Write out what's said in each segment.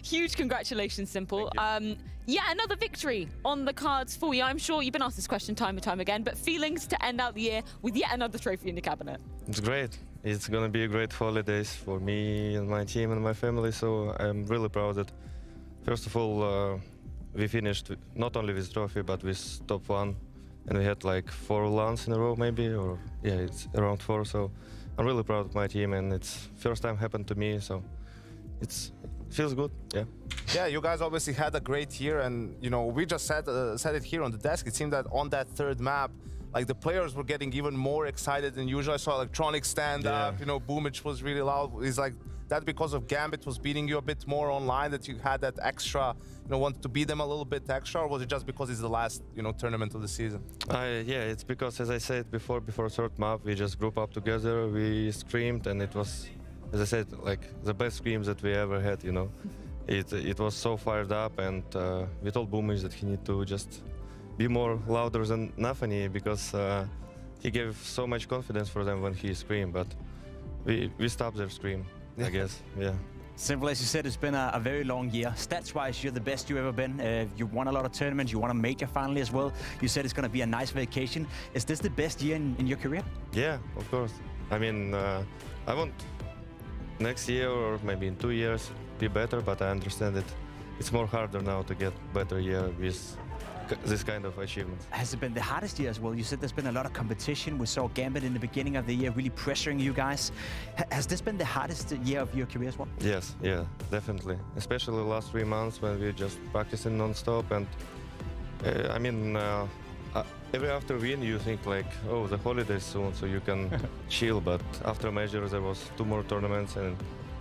Huge congratulations, S1mple. Yeah, another victory on the cards for you. I'm sure you've been asked this question time and time again, but feelings to end out the year with yet another trophy in your cabinet? It's great. It's going to be a great holidays for me and my team and my family, so I'm really proud that, first of all, we finished not only with trophy, but with top 1, and we had like 4 LANs in a row maybe, or yeah, it's around 4, so I'm really proud of my team, and it's first time happened to me, so it feels good, yeah. Yeah, you guys obviously had a great year, and you know, we just said it here on the desk. It seemed that on that third map, like the players were getting even more excited than usual. I saw electronic stand up, you know, Boomage was really loud. It's like that because of Gambit was beating you a bit more online, that you had that extra, you know, wanted to beat them a little bit extra, or was it just because it's the last, you know, tournament of the season? Yeah, it's because, as I said before third map, we just grouped up together, we screamed, and it was, as I said, like the best screams that we ever had, you know. It was so fired up, and we told Boomage that he need to just be more louder than Nafani, because he gave so much confidence for them when he screamed, but we stopped their scream, I guess, yeah. S1mple, as you said, it's been a very long year. Stats-wise, you're the best you've ever been. You won a lot of tournaments, you won a major finally as well. You said it's going to be a nice vacation. Is this the best year in your career? Yeah, of course. I mean, I want next year or maybe in 2 years be better, but I understand that it's more harder now to get better year with this kind of achievements. Has it been the hardest year as well? You said there's been a lot of competition. We saw Gambit in the beginning of the year really pressuring you guys. Has this been the hardest year of your career as well? Yes, yeah, definitely. Especially the last 3 months when we just practicing non-stop, and I mean, every after win you think like, oh, the holidays soon, so you can chill, but after major there was 2 more tournaments, and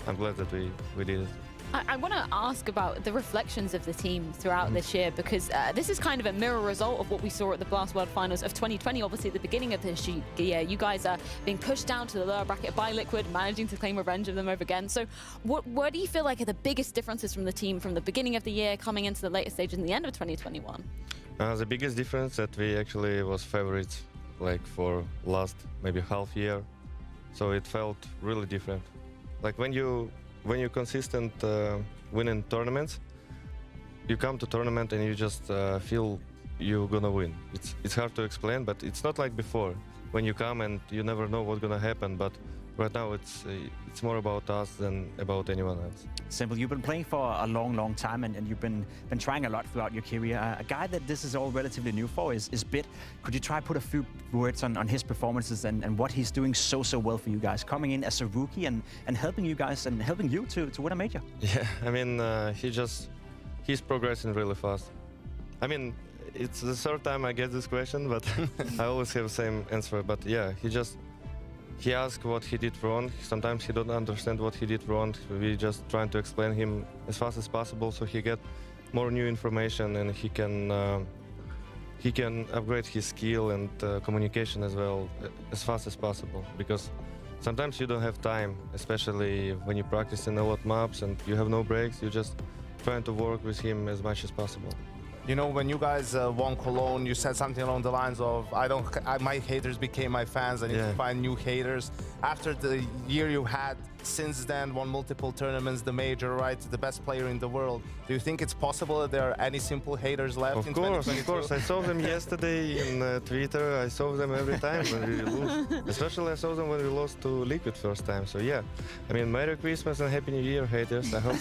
I'm glad that we did it. I want to ask about the reflections of the team throughout this year, because this is kind of a mirror result of what we saw at the Blast World Finals of 2020. Obviously, at the beginning of this year, you guys are being pushed down to the lower bracket by Liquid, managing to claim revenge of them over again. So what do you feel like are the biggest differences from the team from the beginning of the year coming into the later stages in the end of 2021? The biggest difference that we actually was favorites like for last maybe half year, so it felt really different. Like when you're consistent winning tournaments, you come to tournament and you just feel you're gonna win. It's hard to explain, but it's not like before when you come and you never know what's gonna happen. But right now it's more about us than about anyone else. S1mple, you've been playing for a long time, and you've been trying a lot throughout your career. A guy that this is all relatively new for is Bit. Could you try to put a few words on his performances and what he's doing so well for you guys, coming in as a rookie and helping you guys and helping you to win a major? Yeah, I mean, he's progressing really fast. I mean, it's the third time I get this question, but I always have the same answer. But yeah, he asks what he did wrong. Sometimes he don't understand what he did wrong. We just trying to explain him as fast as possible so he get more new information, and he can upgrade his skill and communication as well as fast as possible. Because sometimes you don't have time, especially when you practice in a lot of maps and you have no breaks. You just trying to work with him as much as possible. You know, when you guys won Cologne, you said something along the lines of, my haters became my fans, I need to find new haters. After the year you had since then, won multiple tournaments, the major, right, the best player in the world, do you think it's possible that there are any S1mple haters left in 2022? Of course. I saw them yesterday in Twitter. I saw them every time when we lose. Especially I saw them when we lost to Liquid first time. So yeah, I mean, Merry Christmas and Happy New Year, haters. I hope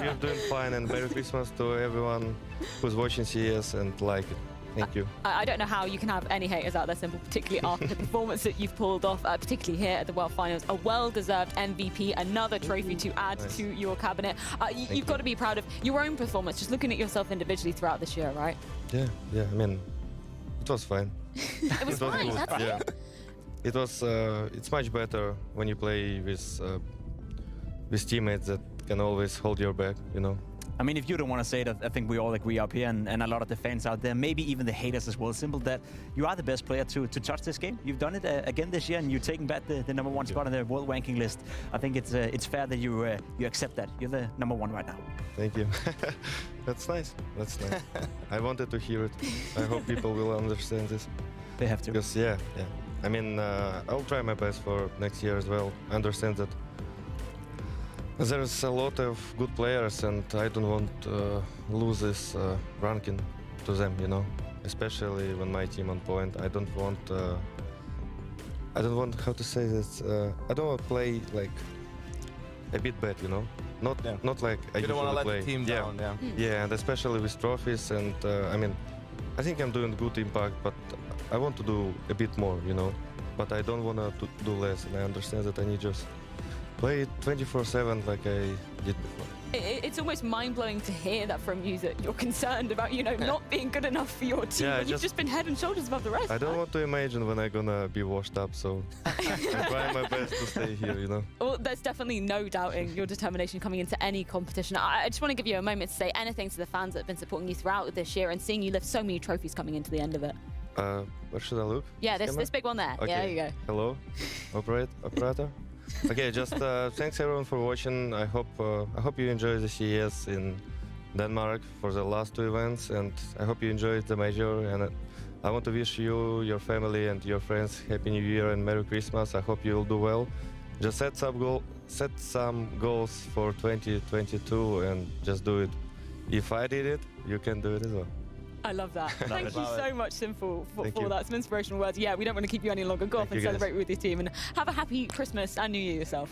you're doing fine, and Merry Christmas to everyone who's watching CS and like it. Thank you. I don't know how you can have any haters out there, S1mple, particularly after the performance that you've pulled off, particularly here at the World Finals. A well-deserved MVP, another trophy to add to your cabinet. You've got to be proud of your own performance, just looking at yourself individually throughout this year, right? Yeah, I mean, it was fine. It was fine, good. that's it? It was, it's much better when you play with teammates that can always hold your back, you know. I mean, if you don't want to say it, I think we all agree up here, and a lot of the fans out there, maybe even the haters as well, S1mple, that you are the best player to touch this game. You've done it again this year, and you're taking back the #1 spot on the world ranking list. I think it's fair that you accept that. You're the #1 right now. Thank you. That's nice. That's nice. I wanted to hear it. I hope people will understand this. They have to. Because, yeah. I mean, I'll try my best for next year as well. I understand that There's a lot of good players, and I don't want to lose this ranking to them, you know. Especially when my team on point. I don't want how to say this. I don't want to play like a bit bad, you know. Not like I You don't want to usually let play. the team down, yeah. Yeah, and especially with trophies. And I mean, I think I'm doing good impact, but I want to do a bit more, you know. But I don't want to do less, and I understand that I need just play 24/7 like I did before. It's almost mind-blowing to hear that from you, that you're concerned about, you know, not being good enough for your team. Yeah, And you've just been head and shoulders above the rest. I don't want to imagine when I'm gonna be washed up, so I'm trying my best to stay here, you know. Well, there's definitely no doubting your determination coming into any competition. I just want to give you a moment to say anything to the fans that have been supporting you throughout this year and seeing you lift so many trophies coming into the end of it. Where should I look? Yeah, this big one there. Okay. Yeah, there you go. Hello, operator. Okay, just thanks everyone for watching. I hope you enjoyed the CES in Denmark for the last 2 events, and I hope you enjoyed the major. And I want to wish you, your family, and your friends Happy New Year and Merry Christmas. I hope you will do well. Just set some goals for 2022 and just do it. If I did it, you can do it as well. I love that. Thank you so much, S1mple, for you. that. Some inspirational words. Yeah, we don't want to keep you any longer. Go off and you, guys. celebrate with your team and have a happy Christmas and New Year yourself.